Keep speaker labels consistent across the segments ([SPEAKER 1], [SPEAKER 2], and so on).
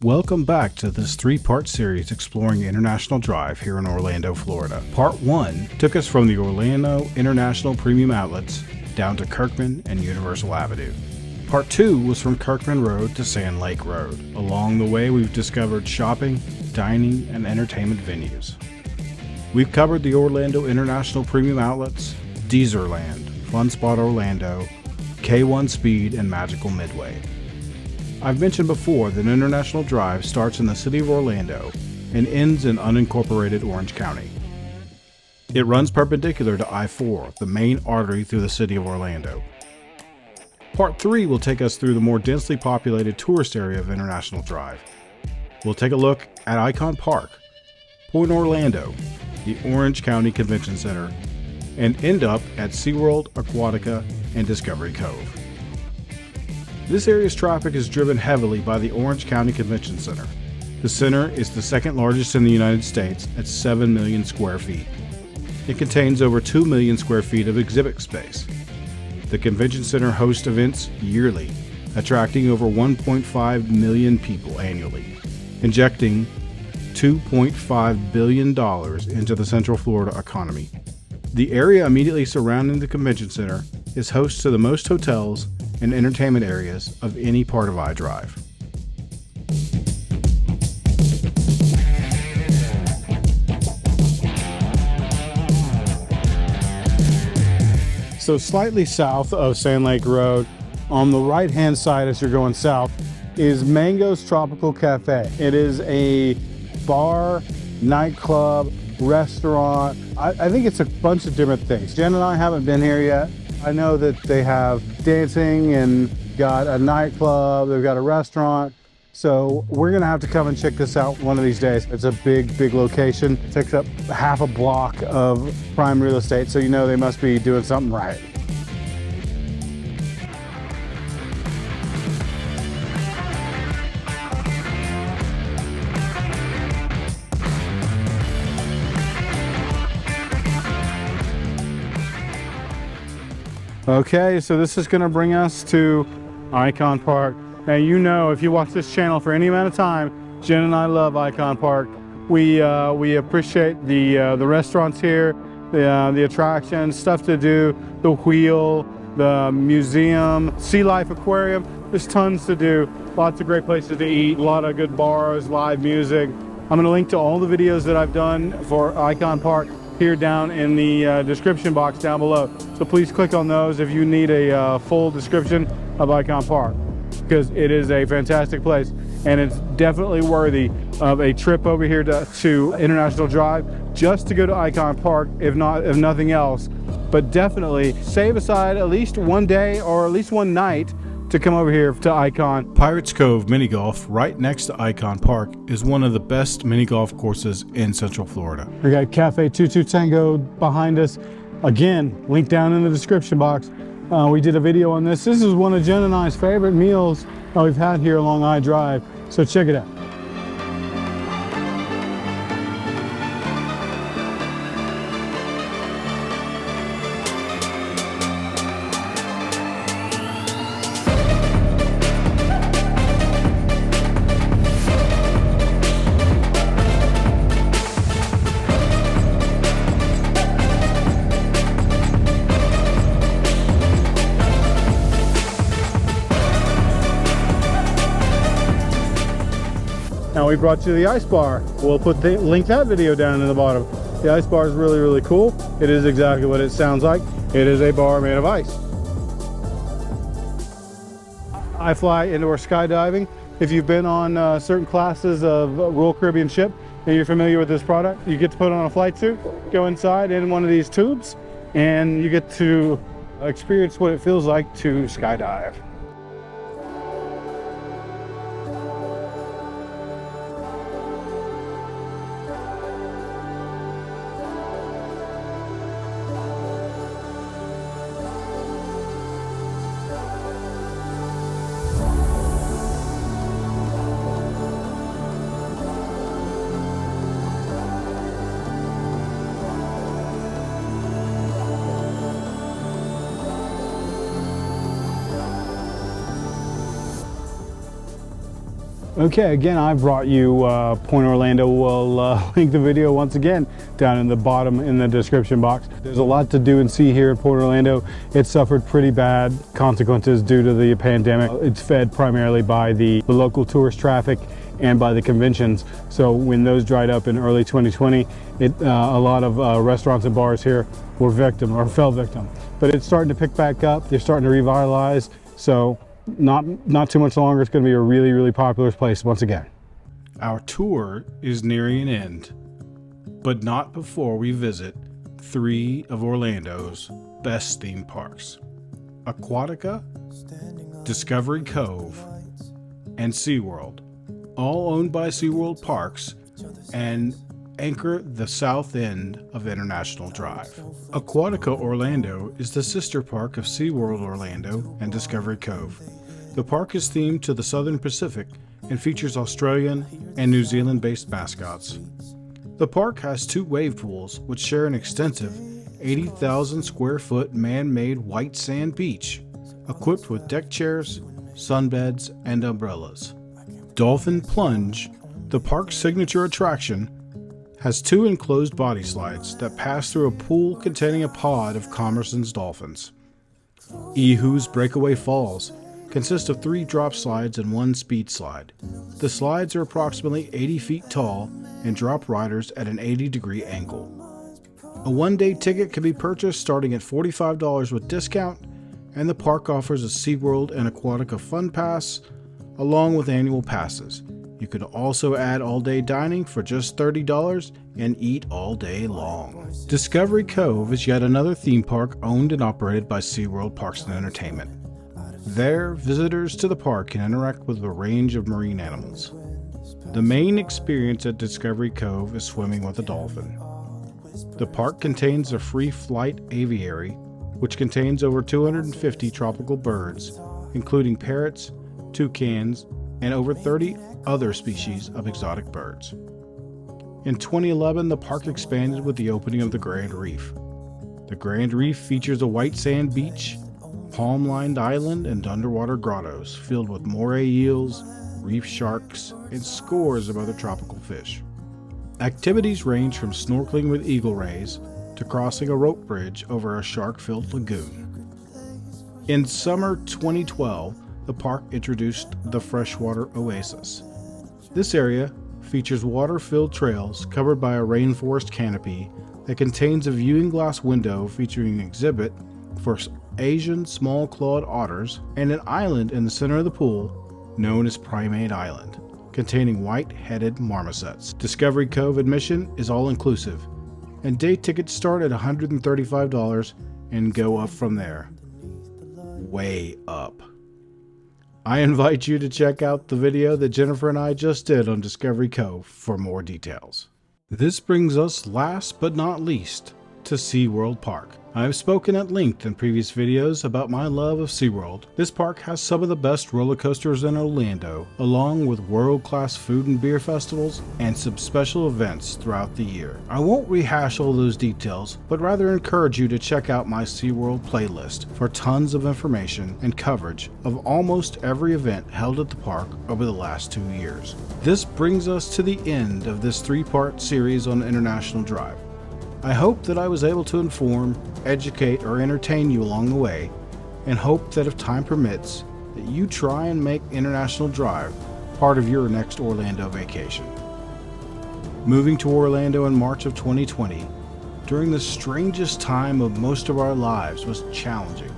[SPEAKER 1] Welcome back to this three-part series exploring International Drive here in Orlando, Florida. Part 1 took us from the Orlando International Premium Outlets down to Kirkman and Universal Avenue. Part 2 was from Kirkman Road to Sand Lake Road. Along the way, we've discovered shopping, dining, and entertainment venues. We've covered the Orlando International Premium Outlets, Deezerland, Fun Spot Orlando, K1 Speed, and Magical Midway. I've mentioned before that International Drive starts in the city of Orlando and ends in unincorporated Orange County. It runs perpendicular to I-4, the main artery through the city of Orlando. Part 3 will take us through the more densely populated tourist area of International Drive. We'll take a look at Icon Park, Point Orlando, the Orange County Convention Center, and end up at Seaworld, Aquatica, and Discovery Cove. This area's traffic is driven heavily by the Orange County Convention Center. The center is the second largest in the United States at 7 million square feet. It contains over 2 million square feet of exhibit space. The convention center hosts events yearly, attracting over 1.5 million people annually, injecting $2.5 billion into the Central Florida economy. The area immediately surrounding the convention center is host to the most hotels and entertainment areas of any part of iDrive. So slightly south of Sand Lake Road, on the right hand side as you're going south, is Mango's Tropical Cafe. It is a bar, nightclub, restaurant. I think it's a bunch of different things. Jen and I haven't been here yet. I know that they have dancing and got a nightclub, they've got a restaurant. So we're gonna have to come and check this out one of these days. It's a big location. It takes up half a block of prime real estate, so you know they must be doing something right. Okay, so this is going to bring us to Icon Park. Now, you know, if you watch this channel for any amount of time, Jen and I love Icon Park. We appreciate the restaurants here, the attractions, stuff to do, the wheel, the museum, Sea Life Aquarium. There's tons to do, lots of great places to eat, a lot of good bars, live music. I'm going to link to all the videos that I've done for Icon Park here down in the description box down below. So please click on those if you need a full description of Icon Park, because it is a fantastic place and it's definitely worthy of a trip over here to International Drive just to go to Icon Park, if nothing else. But definitely save aside at least one day or at least one night to come over here to Icon. Pirates Cove Mini Golf, right next to Icon Park, is one of the best mini golf courses in Central Florida. We got Cafe 22 Tango behind us. Again, link down in the description box. We did a video on this. This is one of Jen and I's favorite meals we've had here along iDrive, so check it out. Now we brought you the ice bar. We'll link that video down in the bottom. The ice bar is really cool. It is exactly what it sounds like. It is a bar made of ice. I fly indoor skydiving. If you've been on certain classes of Royal Caribbean ship and you're familiar with this product, you get to put on a flight suit, go inside in one of these tubes, and you get to experience what it feels like to skydive. Okay, again, I brought you Point Orlando. We'll link the video once again down in the bottom in the description box. There's a lot to do and see here at Point Orlando. It suffered pretty bad consequences due to the pandemic. It's fed primarily by the local tourist traffic and by the conventions. So when those dried up in early 2020, a lot of restaurants and bars here were victim or fell victim. But it's starting to pick back up. They're starting to revitalize. So not too much longer, it's going to be a really, really popular place once again. Our tour is nearing an end, but not before we visit 3 of Orlando's best theme parks: Aquatica, Discovery Cove, and Seaworld, all owned by Seaworld Parks and anchor the south end of International Drive. Aquatica Orlando is the sister park of Seaworld Orlando and Discovery Cove. The park is themed to the Southern Pacific and features Australian and New Zealand-based mascots. The park has 2 wave pools which share an extensive 80,000 square foot man-made white sand beach, equipped with deck chairs, sunbeds, and umbrellas. Dolphin Plunge, the park's signature attraction, has 2 enclosed body slides that pass through a pool containing a pod of Commerson's dolphins. Ehu's Breakaway Falls consists of 3 drop slides and 1 speed slide. The slides are approximately 80 feet tall and drop riders at an 80-degree angle. A 1-day ticket can be purchased starting at $45 with discount, and the park offers a SeaWorld and Aquatica Fun Pass along with annual passes. You can also add all-day dining for just $30 and eat all day long. Discovery Cove is yet another theme park owned and operated by SeaWorld Parks and Entertainment. There, visitors to the park can interact with a range of marine animals. The main experience at Discovery Cove is swimming with a dolphin. The park contains a free flight aviary, which contains over 250 tropical birds, including parrots, toucans, and over 30 other species of exotic birds. In 2011, the park expanded with the opening of the Grand Reef. The Grand Reef features a white sand beach, palm-lined island, and underwater grottos filled with moray eels, reef sharks, and scores of other tropical fish. Activities range from snorkeling with eagle rays to crossing a rope bridge over a shark-filled lagoon. In summer 2012, the park introduced the Freshwater Oasis. This area features water-filled trails covered by a rainforest canopy that contains a viewing glass window featuring an exhibit for Asian small-clawed otters and an island in the center of the pool known as Primate Island, containing white-headed marmosets. Discovery Cove admission is all-inclusive, and day tickets start at $135 and go up from there. Way up. I invite you to check out the video that Jennifer and I just did on Discovery Cove for more details. This brings us last but not least to SeaWorld Park. I have spoken at length in previous videos about my love of SeaWorld. This park has some of the best roller coasters in Orlando, along with world-class food and beer festivals and some special events throughout the year. I won't rehash all those details, but rather encourage you to check out my SeaWorld playlist for tons of information and coverage of almost every event held at the park over the last 2 years. This brings us to the end of this 3-part series on International Drive. I hope that I was able to inform, educate, or entertain you along the way, and hope that if time permits, that you try and make International Drive part of your next Orlando vacation. Moving to Orlando in March of 2020, during the strangest time of most of our lives, was challenging.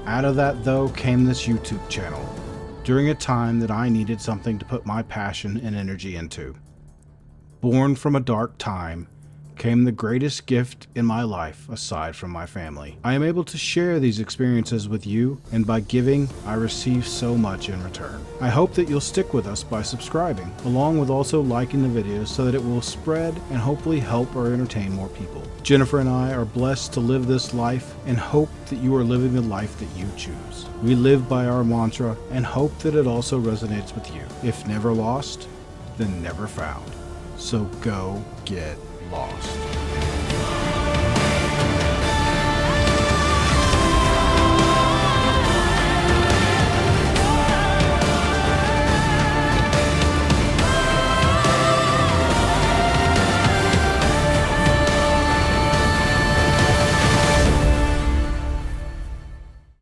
[SPEAKER 1] Out of that, though, came this YouTube channel, during a time that I needed something to put my passion and energy into. Born from a dark time, came the greatest gift in my life aside from my family. I am able to share these experiences with you, and by giving, I receive so much in return. I hope that you'll stick with us by subscribing, along with also liking the videos so that it will spread and hopefully help or entertain more people. Jennifer and I are blessed to live this life and hope that you are living the life that you choose. We live by our mantra and hope that it also resonates with you. If never lost, then never found. So go get lost.